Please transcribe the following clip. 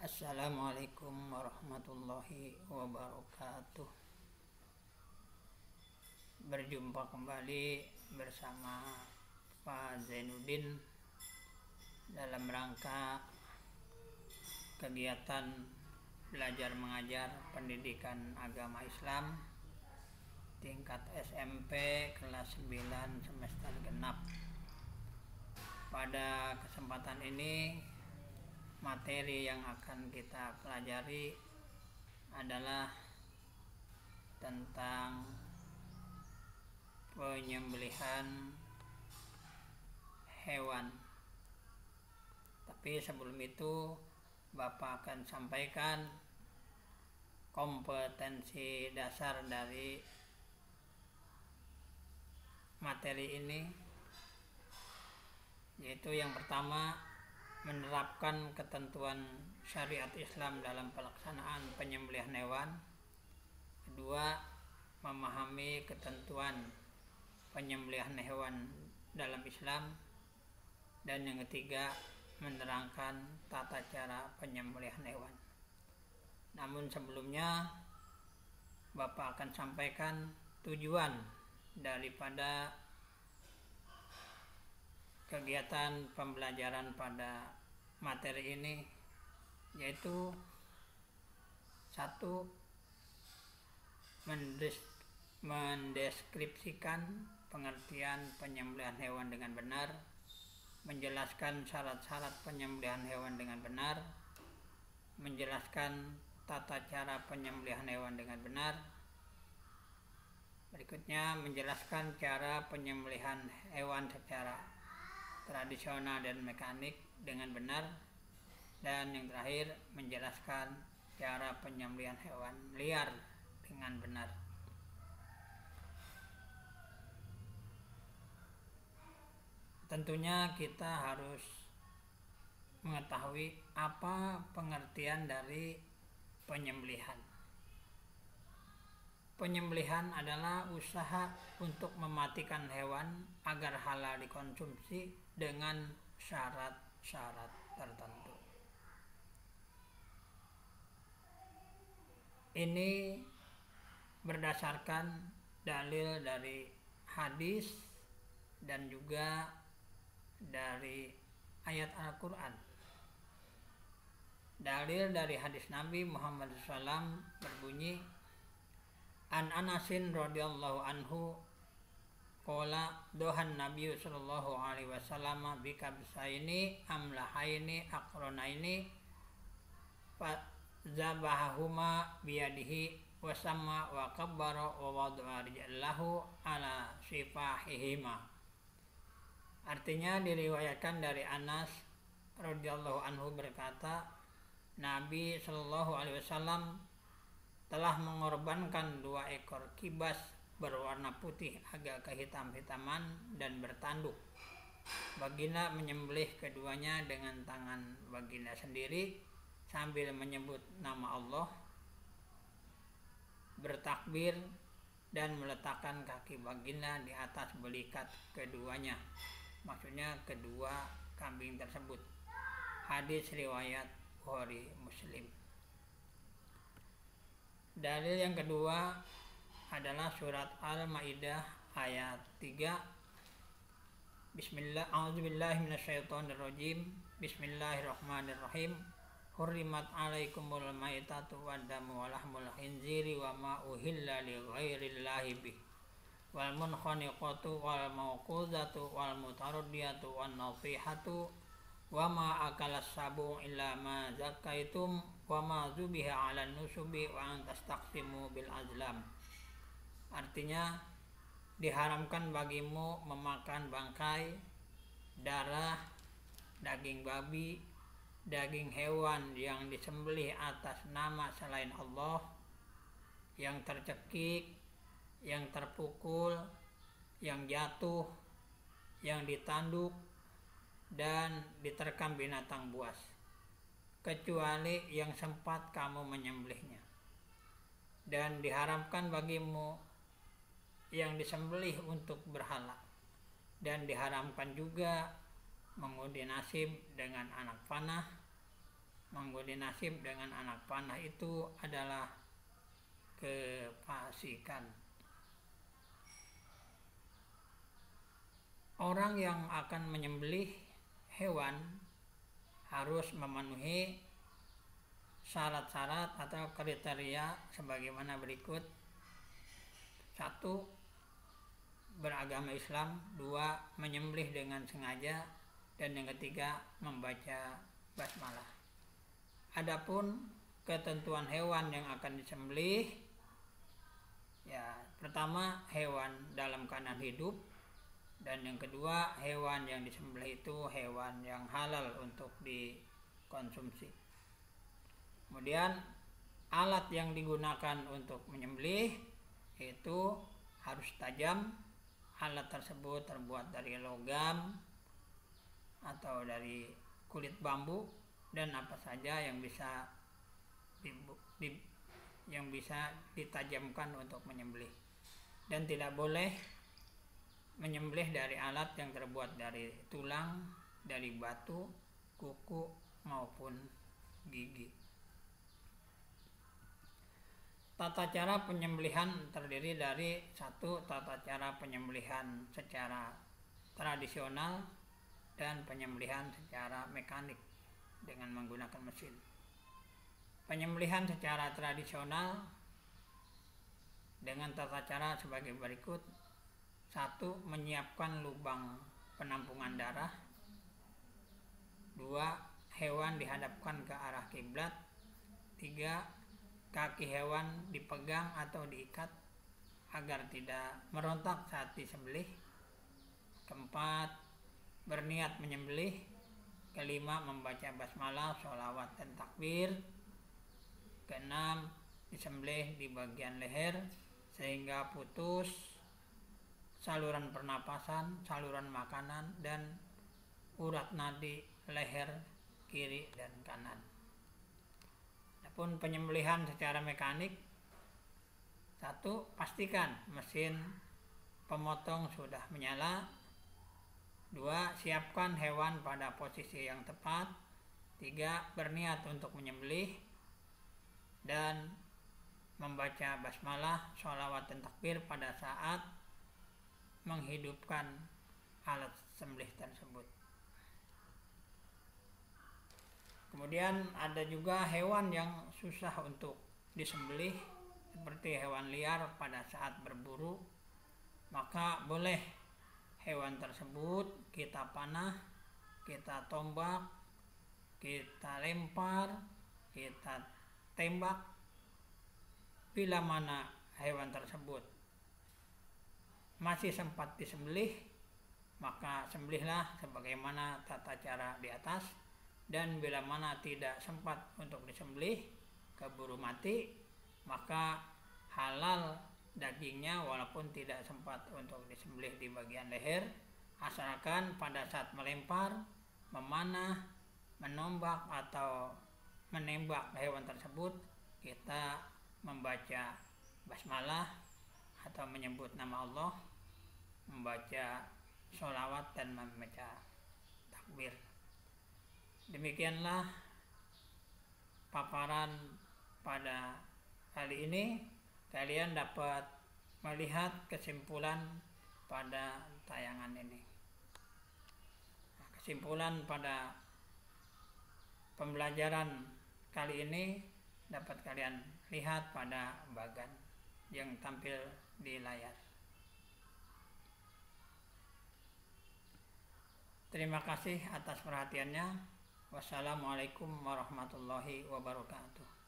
Assalamualaikum warahmatullahi wabarakatuh. Berjumpa kembali bersama Pak Zainuddin dalam rangka kegiatan belajar mengajar pendidikan agama Islam tingkat SMP kelas 9 semester genap. Pada kesempatan ini materi yang akan kita pelajari adalah tentang penyembelihan hewan. Tapi sebelum itu Bapak akan sampaikan kompetensi dasar dari materi ini, yaitu yang pertama, menerapkan ketentuan syariat Islam dalam pelaksanaan penyembelihan hewan. Kedua, memahami ketentuan penyembelihan hewan dalam Islam. Dan yang ketiga, menerangkan tata cara penyembelihan hewan. Namun sebelumnya Bapak akan sampaikan tujuan daripada kegiatan pembelajaran pada materi ini, yaitu satu, mendeskripsikan pengertian penyembelihan hewan dengan benar, menjelaskan syarat-syarat penyembelihan hewan dengan benar, menjelaskan tata cara penyembelihan hewan dengan benar. Berikutnya, menjelaskan cara penyembelihan hewan secara tradisional dan mekanik dengan benar. Dan yang terakhir, menjelaskan cara penyembelihan hewan liar dengan benar. Tentunya kita harus mengetahui apa pengertian dari penyembelihan. Penyembelihan adalah usaha untuk mematikan hewan agar halal dikonsumsi dengan syarat-syarat tertentu. Ini berdasarkan dalil dari hadis dan juga dari ayat Al-Quran. Dalil dari hadis Nabi Muhammad SAW berbunyi, An Anasin radhiyallahu anhu qala dohan Nabi sallallahu alaihi wasallam bikabsaini amlahaini aqronaini fa zabahahuma biyadihi wasamma wa kabbara wa wada'a rijlahu ala sifahihima. Artinya diriwayatkan dari Anas radhiyallahu anhu berkata, Nabi sallallahu alaihi wasallam telah mengorbankan 2 ekor kibas berwarna putih agak kehitam-hitaman dan bertanduk. Baginda menyembelih keduanya dengan tangan baginda sendiri sambil menyebut nama Allah, bertakbir dan meletakkan kaki baginda di atas belikat keduanya. Maksudnya kedua kambing tersebut. Hadis riwayat Bukhari Muslim. Dalil yang kedua adalah surat Al-Maidah ayat 3. A'udzubillahi Bismillahirrahmanirrahim. Hurrimat alaikumul maitatu waddamu walahmul khinziri wa ma uhilla li ghairillahi bih wal munkhaniqatu wal mawqudatu wal mutaraddiatu wan nasihatu wa ma akalas sabu illa ma zakaitum wa ma zubiha 'alan nusubi wa an tastaqsimu bil azlam. Artinya, diharamkan bagimu memakan bangkai, darah, daging babi, daging hewan yang disembelih atas nama selain Allah, yang tercekik, yang terpukul, yang jatuh, yang ditanduk, dan diterkam binatang buas, kecuali yang sempat kamu menyembelihnya. Dan diharamkan bagimu yang disembelih untuk berhala, dan diharamkan juga mengundi nasib dengan anak panah, mengundi nasib dengan anak panah itu adalah kefasikan. Orang yang akan menyembelih hewan harus memenuhi syarat-syarat atau kriteria sebagaimana berikut. 1. Beragama Islam. 2. Menyembelih dengan sengaja. Dan yang ketiga, membaca basmalah. Adapun ketentuan hewan yang akan disembelih, ya, pertama hewan dalam keadaan hidup, dan yang kedua hewan yang disembelih itu hewan yang halal untuk dikonsumsi. Kemudian alat yang digunakan untuk menyembelih itu harus tajam. Alat tersebut terbuat dari logam atau dari kulit bambu dan apa saja yang bisa ditajamkan untuk menyembelih. Dan tidak boleh menyembelih dari alat yang terbuat dari tulang, dari batu, kuku maupun gigi. Tata cara penyembelihan terdiri dari 1. Tata cara penyembelihan secara tradisional dan penyembelihan secara mekanik dengan menggunakan mesin. Penyembelihan secara tradisional dengan tata cara sebagai berikut. 1. Menyiapkan lubang penampungan darah. 2. Hewan dihadapkan ke arah kiblat. 3. Kaki hewan dipegang atau diikat agar tidak merontak saat disembelih. 4. Berniat menyembelih. 5. Membaca basmalah, sholawat dan takbir. 6. Disembelih di bagian leher sehingga putus saluran pernapasan, saluran makanan, dan urat nadi leher kiri dan kanan. Adapun penyembelihan secara mekanik, 1. Pastikan mesin pemotong sudah menyala. 2. Siapkan hewan pada posisi yang tepat. 3. Berniat untuk menyembelih dan membaca basmalah, sholawat dan takbir pada saat menghidupkan alat sembelih tersebut. Kemudian ada juga hewan yang susah untuk disembelih seperti hewan liar pada saat berburu. Maka boleh hewan tersebut kita panah, kita tombak, kita lempar, kita tembak. Bila mana hewan tersebut masih sempat disembelih, maka sembelihlah sebagaimana tata cara di atas. Dan bila mana tidak sempat untuk disembelih, keburu mati, maka halal dagingnya walaupun tidak sempat untuk disembelih di bagian leher, asalkan pada saat melempar, memanah, menombak atau menembak hewan tersebut kita membaca basmalah atau menyebut nama Allah, membaca sholawat dan membaca takbir. Demikianlah paparan pada kali ini. Kalian dapat melihat kesimpulan pada tayangan ini. Kesimpulan pada pembelajaran kali ini dapat kalian lihat pada bagan yang tampil di layar. Terima kasih atas perhatiannya. Wassalamualaikum warahmatullahi wabarakatuh.